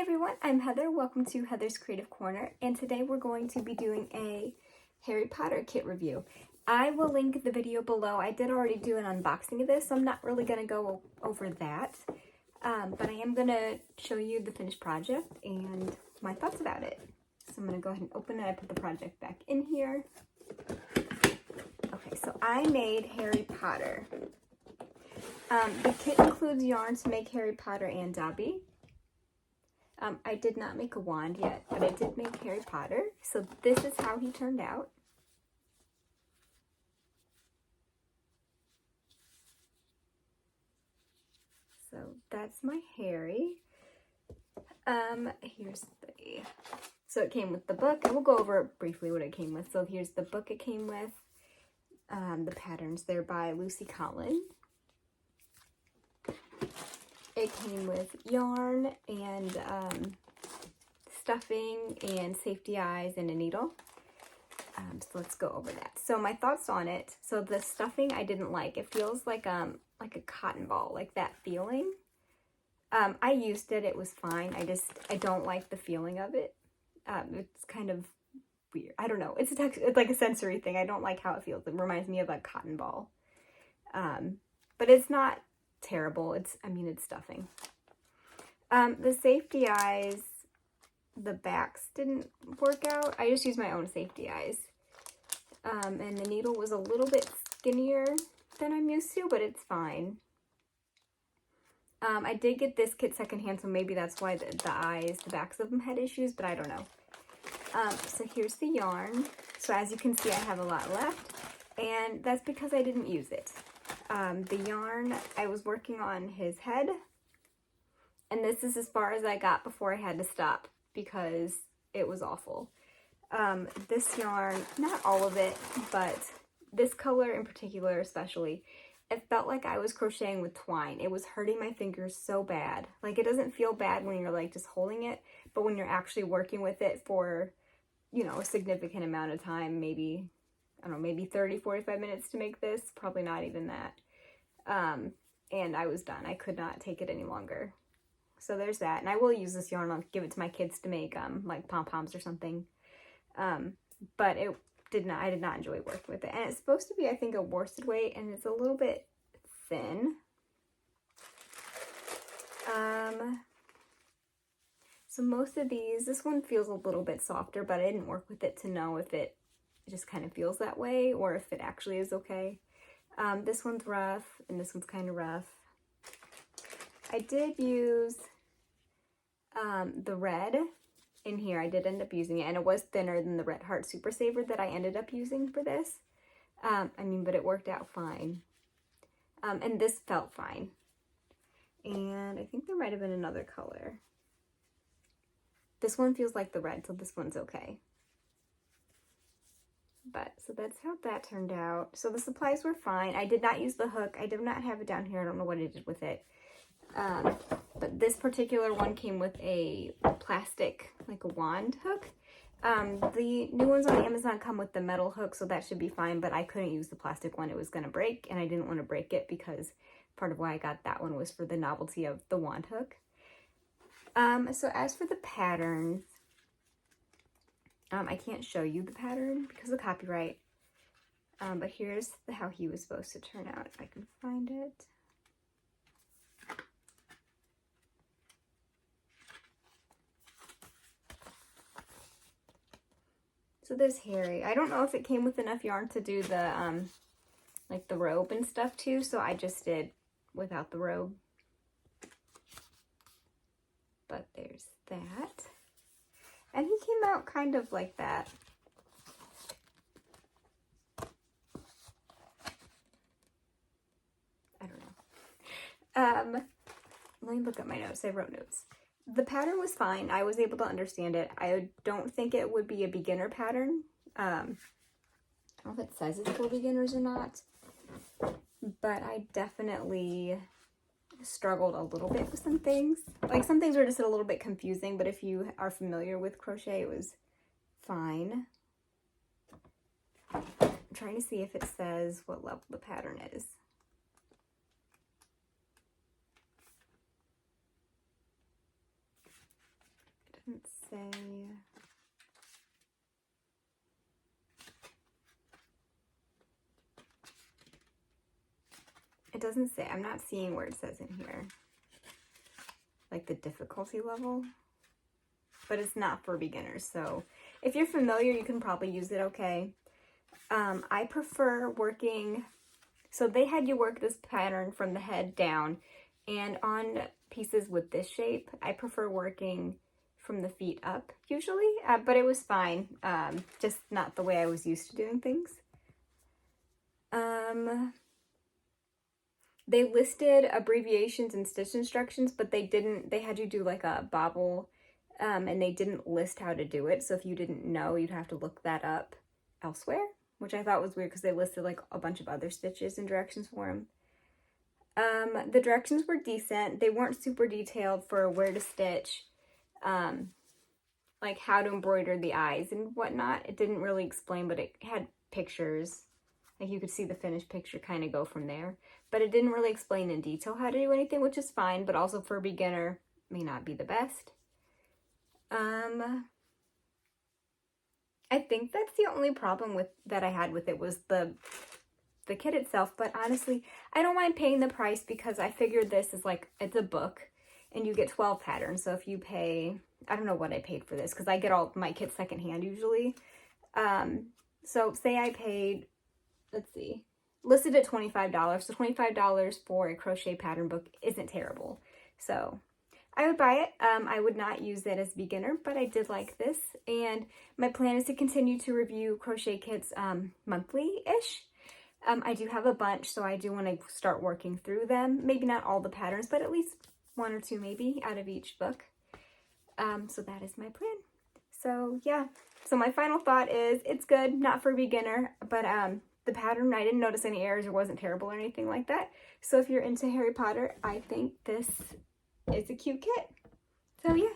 everyone, I'm Heather. Welcome to Heather's Creative Corner, and today we're going to be doing a Harry Potter kit review. I will link the video below. I did already do an unboxing of this, so I'm not really going to go over that, but I am going to show you the finished project and my thoughts about it. So I'm going to go ahead and open it. I put the project back in here. Okay, so I made Harry Potter. The kit includes yarn to make Harry Potter and Dobby. I did not make a wand yet, but I did make Harry Potter. So this is how he turned out. So that's my Harry. So it came with the book, and we'll go over briefly what it came with. So here's the book it came with. The patterns there by Lucy Collin. It came with yarn and stuffing and safety eyes and a needle. So let's go over that. So my thoughts on it. So the stuffing I didn't like. It feels like a cotton ball, like that feeling. I used it. It was fine. I don't like the feeling of it. It's kind of weird. I don't know. It's like a sensory thing. I don't like how it feels. It reminds me of a cotton ball. But it's not terrible. It's stuffing. The safety eyes, the backs didn't work out. I just used my own safety eyes. And the needle was a little bit skinnier than I'm used to, but it's fine. I did get this kit secondhand, so maybe that's why the backs of them had issues, but I don't know. So here's the yarn. So as you can see, I have a lot left, and that's because I didn't use it. The yarn, I was working on his head, and this is as far as I got before I had to stop because it was awful. This yarn, not all of it, but this color in particular especially, it felt like I was crocheting with twine. It was hurting my fingers so bad. Like, it doesn't feel bad when you're like just holding it, but when you're actually working with it for, you know, a significant amount of time, maybe, I don't know, maybe 30, 45 minutes to make this, probably not even that. And I was done. I could not take it any longer. So there's that. And I will use this yarn. I'll give it to my kids to make, like pom-poms or something. But I did not enjoy working with it. And it's supposed to be, I think, a worsted weight, and it's a little bit thin. So most of these, this one feels a little bit softer, but I didn't work with it to know if it just kind of feels that way or if it actually is okay. This one's rough, and this one's kind of rough. I did use the red in here. I did end up using it, and it was thinner than the Red Heart Super Saver that I ended up using for this. But it worked out fine. And this felt fine. And I think there might have been another color. This one feels like the red, so this one's okay. But, so that's how that turned out. So the supplies were fine. I did not use the hook. I did not have it down here. I don't know what I did with it. But this particular one came with a plastic, like a wand hook. The new ones on Amazon come with the metal hook, so that should be fine, but I couldn't use the plastic one. It was going to break, and I didn't want to break it because part of why I got that one was for the novelty of the wand hook. So as for the patterns, I can't show you the pattern because of copyright, but here's how he was supposed to turn out, if I can find it. So there's Harry. I don't know if it came with enough yarn to do the, like the robe and stuff too, so I just did without the robe. But there's that. And he came out kind of like that. I don't know. Let me look at my notes. I wrote notes. The pattern was fine. I was able to understand it. I don't think it would be a beginner pattern. I don't know if it says it's for beginners or not, but I definitely struggled a little bit with some things. Like, some things were just a little bit confusing, but if you are familiar with crochet, it was fine. I'm trying to see if it says what level the pattern is. Let's say... It doesn't say, I'm not seeing where it says in here, like the difficulty level, but it's not for beginners. So if you're familiar, you can probably use it okay. I prefer working, so they had you work this pattern from the head down, and on pieces with this shape, I prefer working from the feet up usually, but it was fine, just not the way I was used to doing things. They listed abbreviations and stitch instructions, but they didn't, they had you do like a bobble, and they didn't list how to do it. So if you didn't know, you'd have to look that up elsewhere, which I thought was weird because they listed like a bunch of other stitches and directions for them. The directions were decent. They weren't super detailed for where to stitch, like how to embroider the eyes and whatnot. It didn't really explain, but it had pictures. Like you could see the finished picture kind of go from there. But it didn't really explain in detail how to do anything, which is fine, but also for a beginner may not be the best. I think that's the only problem that I had with it was the kit itself, but honestly, I don't mind paying the price because I figured this is like, it's a book and you get 12 patterns. So if you pay, I don't know what I paid for this because I get all my kits secondhand usually. So say I paid, let's see, listed at $25. So $25 for a crochet pattern book isn't terrible. So I would buy it. I would not use it as a beginner, but I did like this. And my plan is to continue to review crochet kits monthly-ish. I do have a bunch, so I do want to start working through them. Maybe not all the patterns, but at least one or two maybe out of each book. So that is my plan. So yeah, so my final thought is it's good, not for a beginner, but the pattern, I didn't notice any errors or wasn't terrible or anything like that. So if you're into Harry Potter, I think this is a cute kit. So yeah,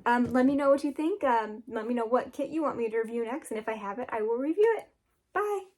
let me know what you think. Let me know what kit you want me to review next, and if I have it, I will review it. Bye!